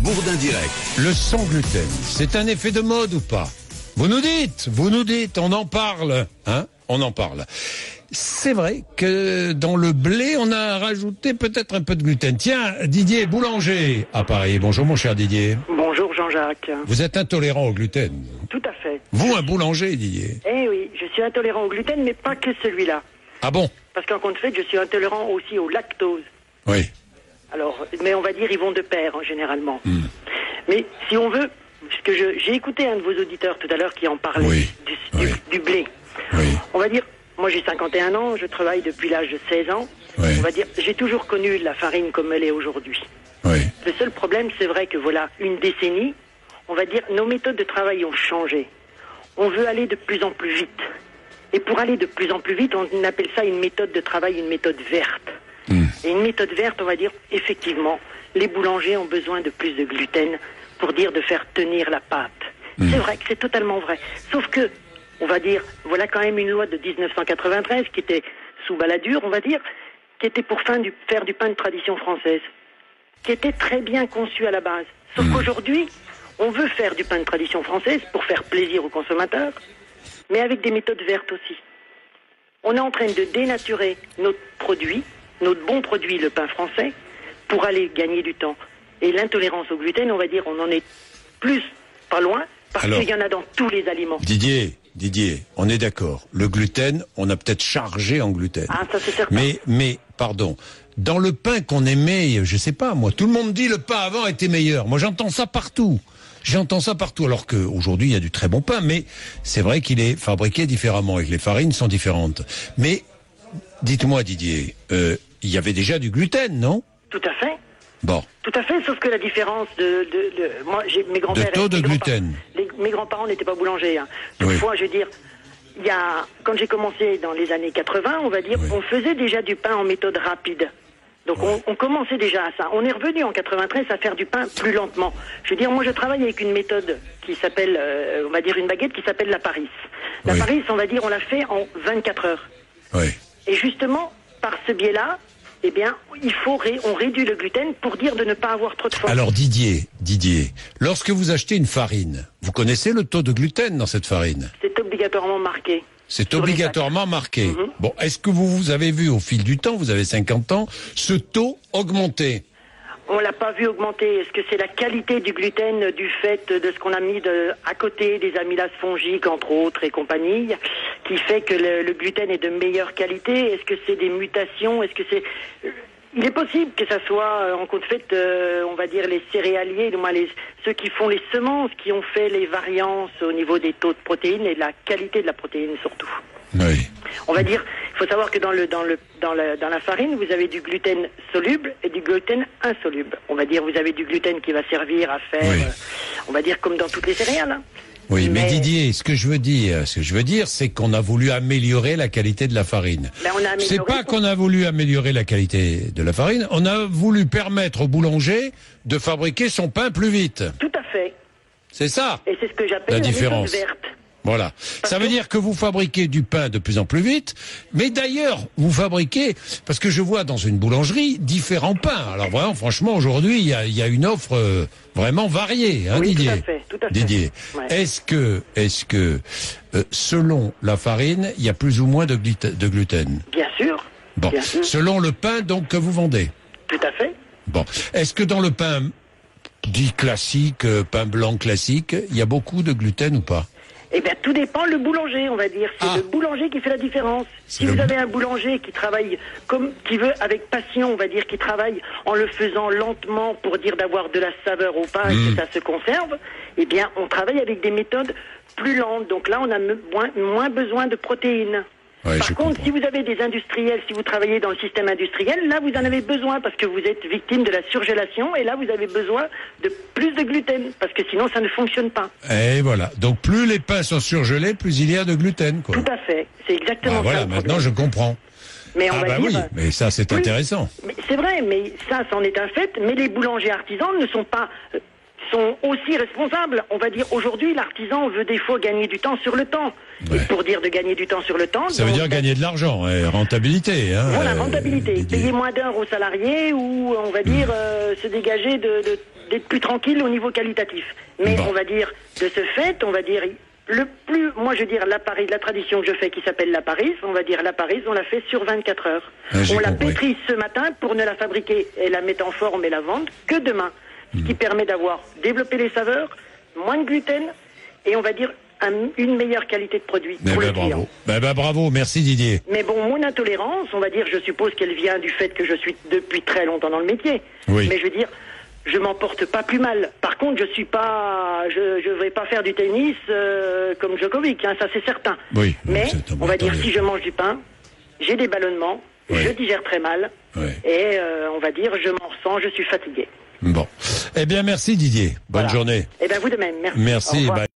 Bourdin Direct. Le sans gluten, c'est un effet de mode ou pas? Vous nous dites, on en parle, hein? On en parle. C'est vrai que dans le blé, on a rajouté peut-être un peu de gluten. Tiens, Didier, boulanger à Paris. Bonjour mon cher Didier. Bonjour Jean-Jacques. Vous êtes intolérant au gluten? Tout à fait. Vous, un boulanger, Didier? Eh oui, je suis intolérant au gluten, mais pas que celui-là. Ah bon? Parce qu'en compte fait, je suis intolérant aussi au lactose. Oui. Alors, mais on va dire, ils vont de pair, hein, généralement. Mais si on veut, parce que j'ai écouté un de vos auditeurs tout à l'heure qui en parlait, Oui. du blé. Oui. On va dire, moi j'ai 51 ans, je travaille depuis l'âge de 16 ans. Oui. On va dire, j'ai toujours connu la farine comme elle est aujourd'hui. Oui. Le seul problème, c'est vrai que voilà, une décennie, on va dire, nos méthodes de travail ont changé. On veut aller de plus en plus vite. Et pour aller de plus en plus vite, on appelle ça une méthode de travail, une méthode verte. Et une méthode verte, on va dire, effectivement, les boulangers ont besoin de plus de gluten pour dire de faire tenir la pâte. C'est vrai que c'est totalement vrai. Sauf que, on va dire, voilà quand même une loi de 1993 qui était sous Balladur, on va dire, qui était pour faire du pain de tradition française, qui était très bien conçu à la base. Sauf qu'aujourd'hui, on veut faire du pain de tradition française pour faire plaisir aux consommateurs, mais avec des méthodes vertes aussi. On est en train de dénaturer notre produit, notre bon produit, le pain français, pour aller gagner du temps. Et l'intolérance au gluten, on va dire, on en est plus pas loin, parce qu'il y en a dans tous les aliments. Didier, on est d'accord. Le gluten, on a peut-être chargé en gluten. Ah, ça c'est certain. Mais, pardon, dans le pain qu'on aimait, je sais pas, moi, tout le monde dit le pain avant était meilleur. Moi, j'entends ça partout. Alors qu'aujourd'hui, il y a du très bon pain, mais c'est vrai qu'il est fabriqué différemment et que les farines sont différentes. Mais, dites-moi, Didier, il y avait déjà du gluten, non? Tout à fait. Bon. Tout à fait, sauf que la différence moi, j'ai mes grands-pères... De taux de gluten. Mes grands-parents n'étaient pas boulangers. Hein. Toutefois, je veux dire, quand j'ai commencé dans les années 80, on va dire, on faisait déjà du pain en méthode rapide. Donc on commençait déjà à ça. On est revenu en 93 à faire du pain plus lentement. Je veux dire, moi je travaille avec une méthode qui s'appelle, on va dire une baguette qui s'appelle la Paris. La Paris, on va dire, on l'a fait en 24 heures. Oui. Et justement, par ce biais-là, eh bien, on réduit le gluten pour dire de ne pas avoir trop de force. Alors Didier, lorsque vous achetez une farine, vous connaissez le taux de gluten dans cette farine? C'est obligatoirement marqué. C'est obligatoirement marqué. Bon, est-ce que vous avez vu au fil du temps, vous avez 50 ans, ce taux augmenter? On l'a pas vu augmenter. Est-ce que c'est la qualité du gluten du fait de ce qu'on a mis à côté des amylases fongiques, entre autres, et compagnie, qui fait que le gluten est de meilleure qualité? Est-ce que c'est des mutations? Est-ce que c'est... Il est possible que ça soit, en compte fait, on va dire les céréaliers, ceux qui font les semences, qui ont fait les variances au niveau des taux de protéines et de la qualité de la protéine surtout. Oui. On va dire, il faut savoir que dans la farine, vous avez du gluten soluble et du gluten insoluble. On va dire, vous avez du gluten qui va servir à faire, on va dire comme dans toutes les céréales. Hein. Oui, mais Didier, ce que je veux dire, c'est qu'on a voulu améliorer la qualité de la farine. C'est pas qu'on a voulu améliorer la qualité de la farine, on a voulu permettre au boulanger de fabriquer son pain plus vite. Tout à fait. C'est ça. Et c'est ce que j'appelle la la différence. méthode verte. Voilà. Ça veut dire que vous fabriquez du pain de plus en plus vite, mais d'ailleurs, vous fabriquez, parce que je vois dans une boulangerie, différents pains. Alors vraiment, franchement, aujourd'hui, il y a une offre vraiment variée, hein, oui, Didier. Tout à fait. Didier, Ouais. est-ce que selon la farine, il y a plus ou moins de gluten? Bien sûr. Bon. Bien sûr. Selon le pain, donc, que vous vendez? Tout à fait. Bon. Est-ce que dans le pain dit classique, pain blanc classique, il y a beaucoup de gluten ou pas? Eh bien, tout dépend le boulanger, on va dire. C'est le boulanger qui fait la différence. Si vous avez un boulanger qui travaille qui veut avec passion, on va dire, qui travaille en le faisant lentement pour dire d'avoir de la saveur au pain et que ça se conserve, eh bien, on travaille avec des méthodes plus lentes. Donc là, on a moins besoin de protéines. Ouais, Par contre, si vous avez des industriels, si vous travaillez dans le système industriel, là, vous en avez besoin parce que vous êtes victime de la surgélation et là, vous avez besoin de plus de gluten parce que sinon, ça ne fonctionne pas. Et voilà. Donc, plus les pains sont surgelés, plus il y a de gluten, quoi. Tout à fait. C'est exactement ça. Voilà, le maintenant, problème. je comprends. Mais on va dire, oui, mais ça, c'est intéressant. C'est vrai, mais ça, c'en est un fait. Mais les boulangers artisans ne sont pas... sont aussi responsables. On va dire, aujourd'hui, l'artisan veut des fois gagner du temps sur le temps. Ouais. Et pour dire de gagner du temps sur le temps... Ça veut dire gagner de l'argent, rentabilité. Voilà, rentabilité. Didier. Payer moins d'heures aux salariés ou, on va dire, se dégager d'être plus tranquille au niveau qualitatif. Mais Bon. on va dire, de ce fait, on va dire, moi je veux dire, la tradition que je fais qui s'appelle la Paris, on va dire la Paris, on la fait sur 24 heures. Ah, j'ai On la compris. pétrit ce matin pour ne la fabriquer et la mettre en forme et la vendre que demain. Ce qui permet d'avoir développé les saveurs, moins de gluten et on va dire une meilleure qualité de produit Eh pour ben, le client. bravo. Bravo, merci Didier. Mais bon, mon intolérance, on va dire, je suppose qu'elle vient du fait que je suis depuis très longtemps dans le métier. Oui. Mais je veux dire, je m'en porte pas plus mal. Par contre, je vais pas faire du tennis comme Djokovic, hein, ça c'est certain. Oui. Mais on va dire, attendez. si je mange du pain, j'ai des ballonnements, Oui. je digère très mal, Oui. et on va dire, je m'en ressens, je suis fatigué. Bon. Eh bien, merci Didier. Bonne Voilà. journée. Et bien vous de même, merci. Au Merci. revoir. Bye.